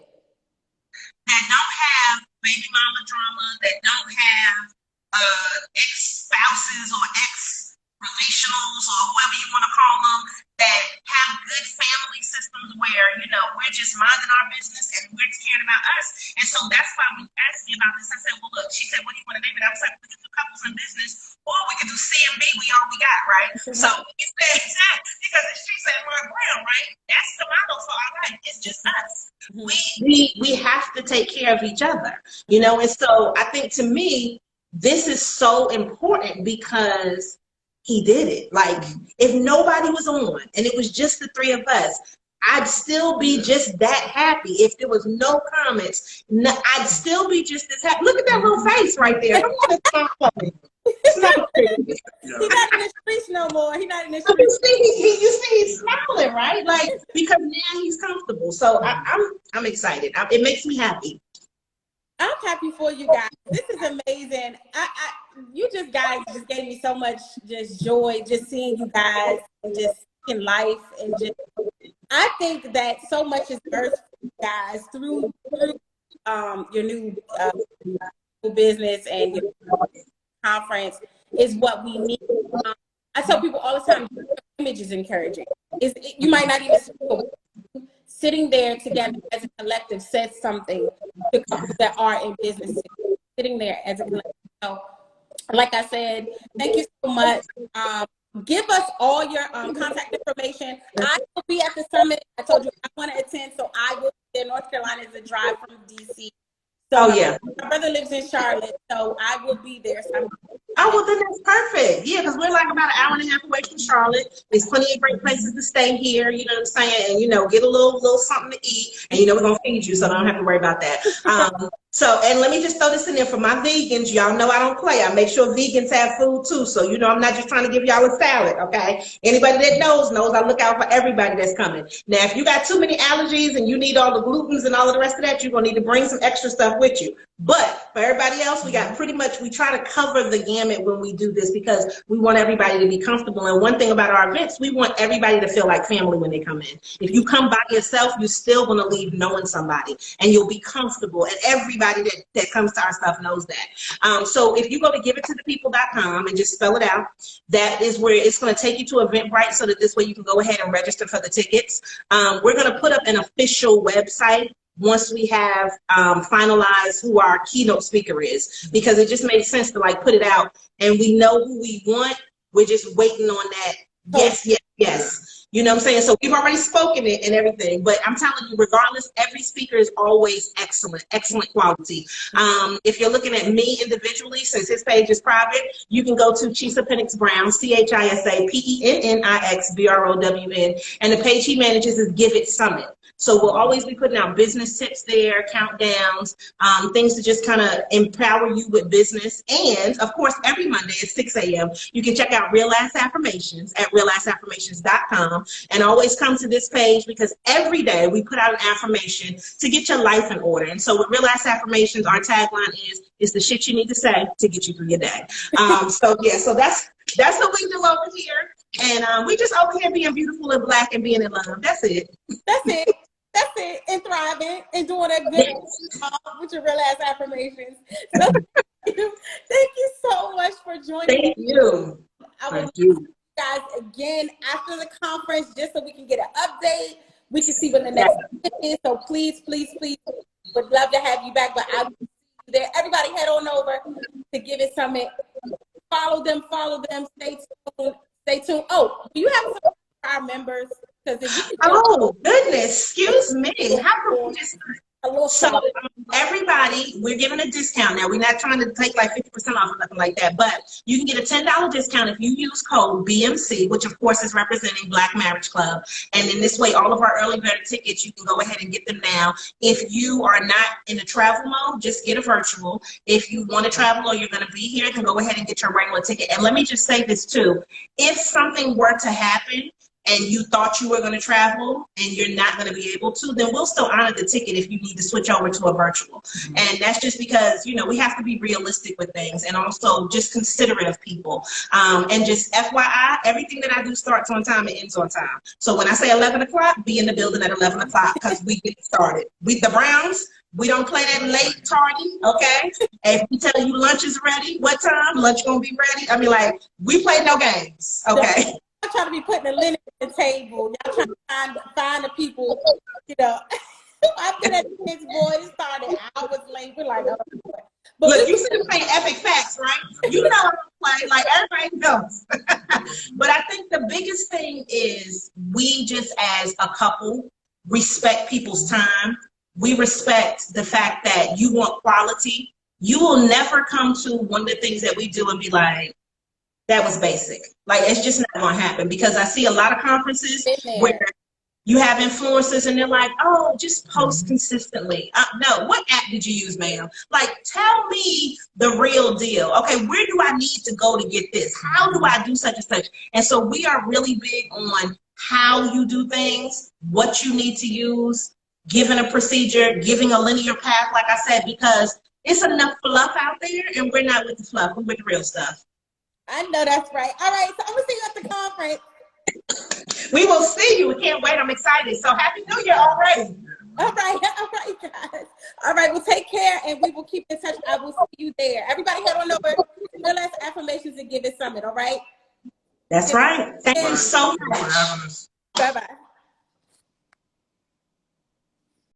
That don't have baby mama drama, that don't have ex-spouses or ex-relationals or whoever you want to call them, that have good family systems where, we're just minding our business and we're caring about us. And so that's why we asked me about this. I said, well, look, she said, what do you want to name it? I was like, we can do couples in business, or we can do C and B. We all we got, right? So we said, because she said, Mark Brown, right? That's the motto for our life. It's just us. We have to take care of each other, and so I think to me, this is so important because he did it. Like, if nobody was on and it was just the three of us, I'd still be just that happy. If there was no comments, I'd still be just as happy. Look at that little face right there. Come on, it's not funny. It's not funny. He's not in the streets no more. He's not in the streets. You see, he's smiling, right? Like, because now he's comfortable. So I'm excited. It makes me happy. I'm happy for you guys. This is amazing. You guys just gave me so much just joy, just seeing you guys and just in life, and just I think that so much is birthed for you guys through your new business and your conference is what we need. I tell people all the time, your image is encouraging. You might not even sitting there together as a collective says something to couples that are in business. Sitting there as a collective. So, like I said, thank you so much. Give us all your contact information. I will be at the summit. I told you I want to attend, so I will be there. North Carolina is a drive from DC. So my brother lives in Charlotte, so I will be there. So well, then that's perfect. Yeah, because we're like about an hour and a half away from Charlotte. There's plenty of great places to stay here, you know what I'm saying? And, get a little something to eat. And, we're going to feed you, so don't have to worry about that. And let me just throw this in there for my vegans. Y'all know I don't play. I make sure vegans have food, too. So, I'm not just trying to give y'all a salad, okay? Anybody that knows I look out for everybody that's coming. Now, if you got too many allergies and you need all the glutens and all of the rest of that, you're going to need to bring some extra stuff with you. But for everybody else, we try to cover the gamut when we do this because we want everybody to be comfortable. And one thing about our events, we want everybody to feel like family when they come in. If you come by yourself, you're still going to leave knowing somebody and you'll be comfortable. And everybody that comes to our stuff knows that. So if you go to giveittothepeople.com and just spell it out, that is where it's going to take you to Eventbrite so that this way you can go ahead and register for the tickets. We're going to put up an official website once we have finalized who our keynote speaker is, because it just makes sense to put it out and we know who we want. We're just waiting on that. Yes. You know what I'm saying? So we've already spoken it and everything, but I'm telling you, regardless, every speaker is always excellent quality. If you're looking at me individually, since his page is private, you can go to Chisa Pennix-Brown, ChisaPennixBrown, and the page he manages is Give It Summit. So we'll always be putting out business tips there, countdowns, things to just kind of empower you with business. And of course, every Monday at 6 a.m., you can check out Real Ass Affirmations at realasaffirmations.com, and always come to this page because every day we put out an affirmation to get your life in order. And so with Real Ass Affirmations, our tagline is, it's the shit you need to say to get you through your day. So that's what we do over here. And we just over here being beautiful and Black and being in love. That's it. That's it. That's it. And thriving and doing a good job with your Real Ass Affirmations. So thank you so much for joining me. Thank you. Thank you guys again after the conference, just so we can get an update. We can see when the next is. So please, would love to have you back. But I will see you there. Everybody head on over to Give It Summit. Follow them. Stay tuned. Oh, do you have some of our members? Oh, goodness. Excuse me. How come we just... So everybody, we're giving a discount now. We're not trying to take like 50% off or nothing like that, but you can get a $10 discount if you use code BMC, which of course is representing Black Marriage Club. And in this way, all of our early bird tickets, you can go ahead and get them now. If you are not in a travel mode, just get a virtual. If you want to travel or you're going to be here, then go ahead and get your regular ticket. And let me just say this too. If something were to happen, and you thought you were going to travel and you're not going to be able to, then we'll still honor the ticket if you need to switch over to a virtual. Mm-hmm. And that's just because, you know, we have to be realistic with things and also just considerate of people. And just FYI, everything that I do starts on time and ends on time. So when I say 11 o'clock, be in the building at 11 o'clock because we get started. The Browns, we don't play that late tardy, okay? If we tell you lunch is ready, what time? Lunch gonna be ready? I mean, like, we play no games, okay? I'm trying to be putting a linen on the table. Y'all trying to find the people, you know. After that kids boys started hours late, we're like, oh, boy. But look, you see them playing epic facts, right? You know I'm playing like everybody knows. But I think the biggest thing is we just as a couple respect people's time. We respect the fact that you want quality. You will never come to one of the things that we do and be like, that was basic. Like, it's just not going to happen because I see a lot of conferences where you have influencers and they're like, oh, just post consistently. No, what app did you use, ma'am? Like, tell me the real deal. Okay, where do I need to go to get this? How do I do such and such? And so we are really big on how you do things, what you need to use, giving a procedure, giving a linear path, like I said, because it's enough fluff out there and we're not with the fluff, we're with the real stuff. I know that's right. All right, so I'm gonna see you at the conference. We will see you. We can't wait. I'm excited. So happy New Year already. All right, guys. All right, well, take care, and we will keep in touch. I will see you there. Everybody head on over to Real Ass Affirmations and Give It Summit. All right. That's right. Thank you so much. Bye bye.